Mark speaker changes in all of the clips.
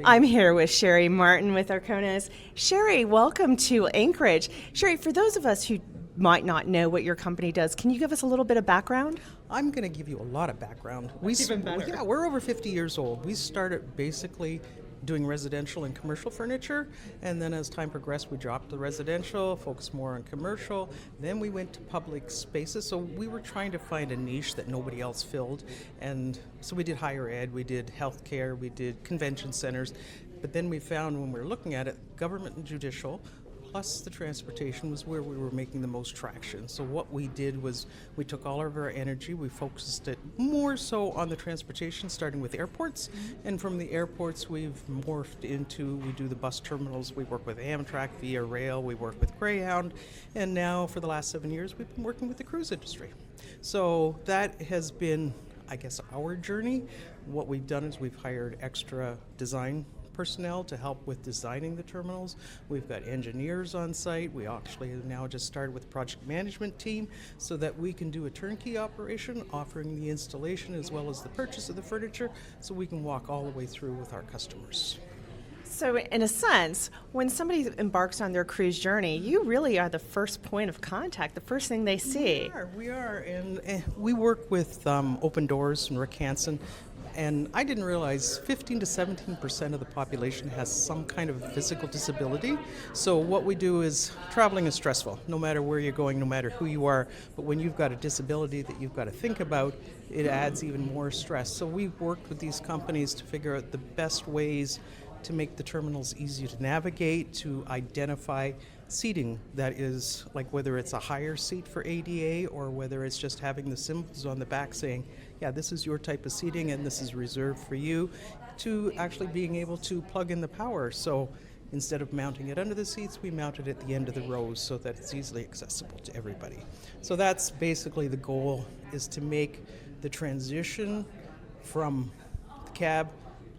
Speaker 1: I'm here with Sherry Martin with Arconas. Sherry, welcome to Anchorage. Sherry, for those of us who might not know what your company does, can you give us a little bit of background?
Speaker 2: I'm going to give you a lot of background.
Speaker 1: Even better.
Speaker 2: Yeah, we're over 50 years old. We started basically doing residential and commercial furniture, and then as time progressed, we dropped the residential, focused more on commercial. Then we went to public spaces, so we were trying to find a niche that nobody else filled, and so we did higher ed, we did healthcare, we did convention centers, but then we found when we were looking at it, government and judicial, plus the transportation was where we were making the most traction. So what we did was we took all of our energy, we focused it more so on the transportation, starting with airports. And from the airports, we've morphed into, we do the bus terminals, we work with Amtrak, Via Rail, we work with Greyhound. And now for the last 7 years, we've been working with the cruise industry. So that has been, I guess, our journey. What we've done is we've hired extra design personnel to help with designing the terminals. We've got engineers on site. We actually have now just started with the project management team so that we can do a turnkey operation, offering the installation as well as the purchase of the furniture, so we can walk all the way through with our customers.
Speaker 1: So in a sense, when somebody embarks on their cruise journey, you really are the first point of contact, the first thing they see.
Speaker 2: We are, and we work with Open Doors and Rick Hansen. And I didn't realize 15 to 17% of the population has some kind of physical disability. So what we do is, traveling is stressful, no matter where you're going, no matter who you are. But when you've got a disability that you've got to think about, it adds even more stress. So we've worked with these companies to figure out the best ways to make the terminals easier to navigate, to identify seating that is, like whether it's a higher seat for ADA or whether it's just having the symbols on the back saying, yeah, this is your type of seating and this is reserved for you, to actually being able to plug in the power. So instead of mounting it under the seats, we mount it at the end of the rows so that it's easily accessible to everybody. So that's basically the goal, is to make the transition from the cab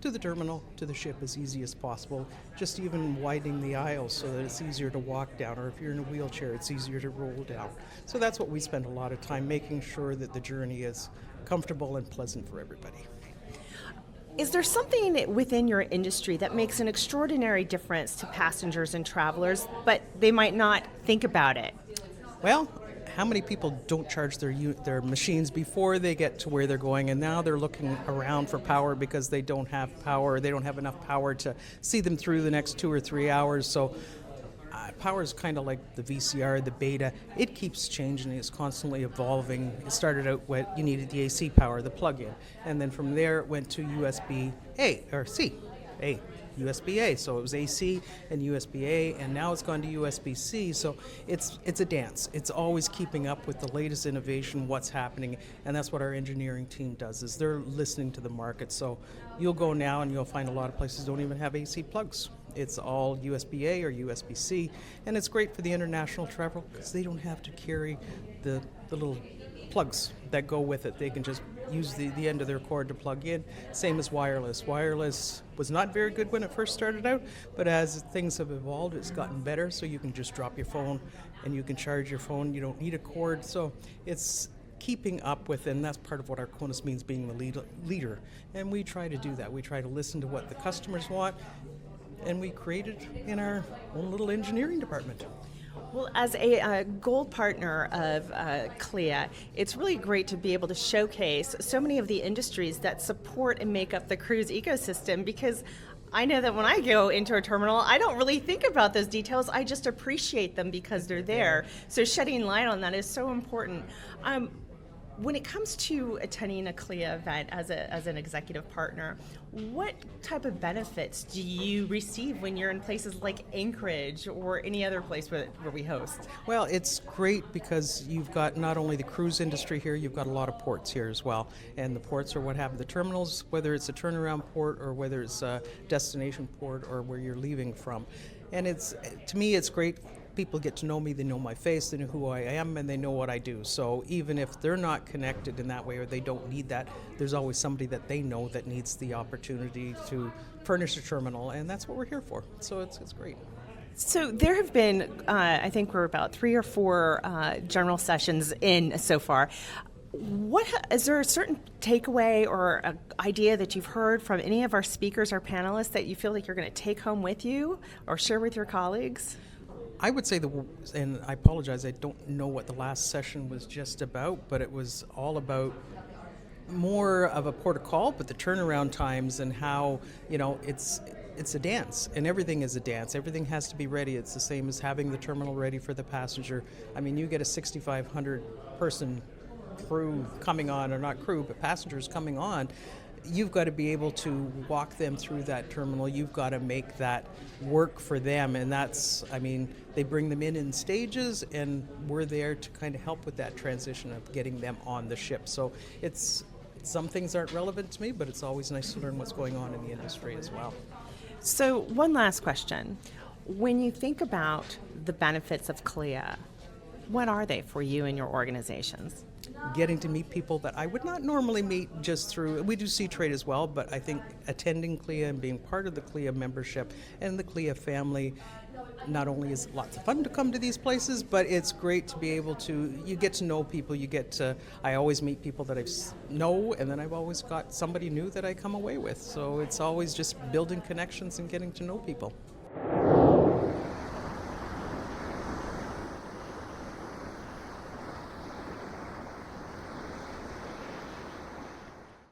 Speaker 2: to the terminal, to the ship as easy as possible, just even widening the aisles so that it's easier to walk down, or if you're in a wheelchair, it's easier to roll down. So that's what we spend a lot of time, making sure that the journey is comfortable and pleasant for everybody.
Speaker 1: Is there something within your industry that makes an extraordinary difference to passengers and travelers, but they might not think about it?
Speaker 2: Well, how many people don't charge their machines before they get to where they're going, and now they're looking around for power because they don't have power, they don't have enough power to see them through the next 2 or 3 hours. So power is kind of like the VCR, the beta. It keeps changing, it's constantly evolving. It started out with you needed the AC power, the plug-in, and then from there it went to USB-A, or C-A. USB-A, so it was AC and USB-A, and now it's gone to USB-C, so it's a dance. It's always keeping up with the latest innovation, what's happening, and that's what our engineering team does, is they're listening to the market. So you'll go now and you'll find a lot of places don't even have AC plugs. It's all USB-A or USB-C, and it's great for the international travel because they don't have to carry the little plugs that go with it. They can just use the end of their cord to plug in. Same as wireless. Wireless was not very good when it first started out, but as things have evolved, it's gotten better, so you can just drop your phone and you can charge your phone. You don't need a cord, so it's keeping up with, and that's part of what Arconas means, being the leader. And we try to do that. We try to listen to what the customers want, and we create it in our own little engineering department.
Speaker 1: Well, as a gold partner of CLIA, it's really great to be able to showcase so many of the industries that support and make up the cruise ecosystem, because I know that when I go into a terminal, I don't really think about those details. I just appreciate them because they're there. So shedding light on that is so important. When it comes to attending a CLIA event as an executive partner, what type of benefits do you receive when you're in places like Anchorage or any other place where we host?
Speaker 2: Well, it's great because you've got not only the cruise industry here, you've got a lot of ports here as well. And the ports are what have the terminals, whether it's a turnaround port or whether it's a destination port or where you're leaving from. And to me, it's great. People get to know me, they know my face, they know who I am, and they know what I do. So even if they're not connected in that way or they don't need that, there's always somebody that they know that needs the opportunity to furnish a terminal, and that's what we're here for. So it's great.
Speaker 1: So there have been, I think we're about 3 or 4 general sessions in so far. What is there a certain takeaway or a idea that you've heard from any of our speakers or panelists that you feel like you're going to take home with you or share with your colleagues?
Speaker 2: I would say and I apologize, I don't know what the last session was just about, but it was all about more of a port of call, but the turnaround times and how, it's a dance, and everything is a dance. Everything has to be ready. It's the same as having the terminal ready for the passenger. I mean, you get a 6,500 person crew coming on, or not crew, but passengers coming on. You've got to be able to walk them through that terminal. You've got to make that work for them, and they bring them in stages, and we're there to kind of help with that transition of getting them on the ship. So some things aren't relevant to me, but it's always nice to learn what's going on in the industry as well.
Speaker 1: So one last question. When you think about the benefits of CLIA, what are they for you and your organizations?
Speaker 2: Getting to meet people that I would not normally meet just through, we do C-Trade as well, but I think attending CLIA and being part of the CLIA membership and the CLIA family, not only is it lots of fun to come to these places, but it's great to be able to, you get to know people, I always meet people that I know, and then I've always got somebody new that I come away with. So it's always just building connections and getting to know people.